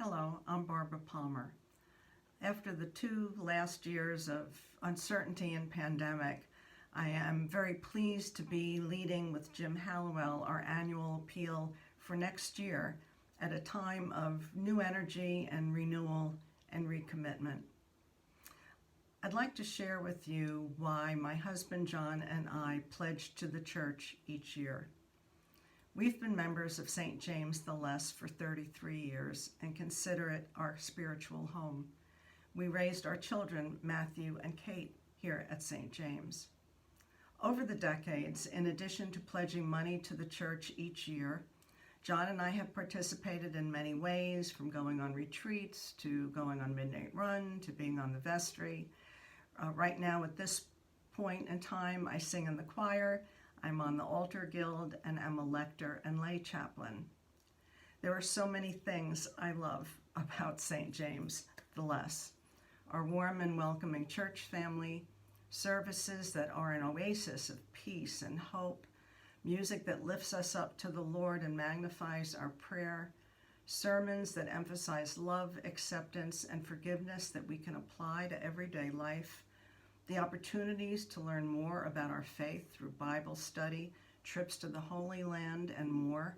Hello, I'm Barbara Palmer. After the last 2 years of uncertainty and pandemic, I am very pleased to be leading with Jim Hallowell our annual appeal for next year at a time of new energy and renewal and recommitment. I'd like to share with you why my husband John and I pledge to the church each year. We've been members of St. James the Less for 33 years and consider it our spiritual home. We raised our children, Matthew and Kate, here at St. James. Over the decades, in addition to pledging money to the church each year, John and I have participated in many ways, from going on retreats to going on Midnight Run to being on the vestry. Right now, at this point in time, I sing in the choir, I'm on the altar guild, and I'm a lector and lay chaplain. There are so many things I love about St. James the Less. Our warm and welcoming church family, services that are an oasis of peace and hope, music that lifts us up to the Lord and magnifies our prayer, sermons that emphasize love, acceptance, and forgiveness that we can apply to everyday life, the opportunities to learn more about our faith through Bible study, trips to the Holy Land, and more,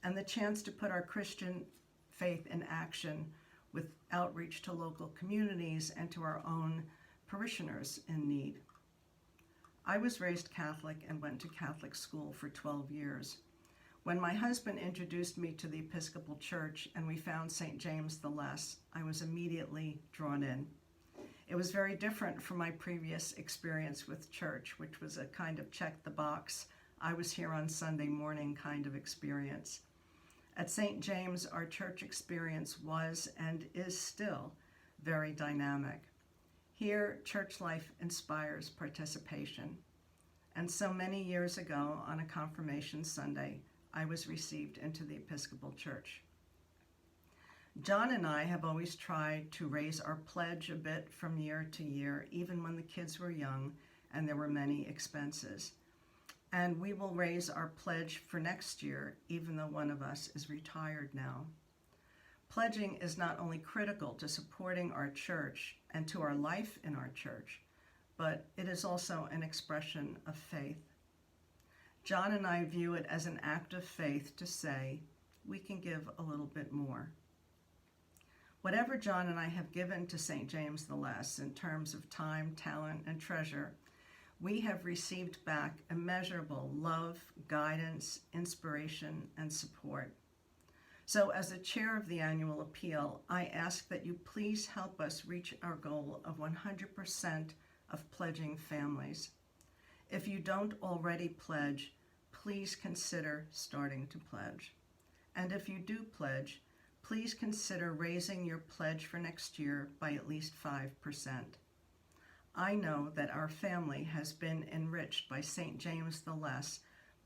and the chance to put our Christian faith in action with outreach to local communities and to our own parishioners in need. I was raised Catholic and went to Catholic school for 12 years. When my husband introduced me to the Episcopal Church and we found St. James the Less, I was immediately drawn in. It was very different from my previous experience with church, which was a kind of check the box, I was here on Sunday morning kind of experience. At St. James, our church experience was and is still very dynamic. Here, church life inspires participation. And so many years ago, on a confirmation Sunday, I was received into the Episcopal Church. John and I have always tried to raise our pledge a bit from year to year, even when the kids were young and there were many expenses. And we will raise our pledge for next year, even though one of us is retired now. Pledging is not only critical to supporting our church and to our life in our church, but it is also an expression of faith. John and I view it as an act of faith to say, we can give a little bit more. Whatever John and I have given to St. James the Less in terms of time, talent, and treasure, we have received back immeasurable love, guidance, inspiration, and support. So as the chair of the annual appeal, I ask that you please help us reach our goal of 100% of pledging families. If you don't already pledge, please consider starting to pledge. And if you do pledge, please consider raising your pledge for next year by at least 5%. I know that our family has been enriched by St. James the Less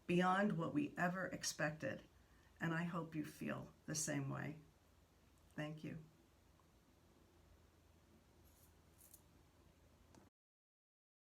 beyond what we ever expected, and I hope you feel the same way. Thank you.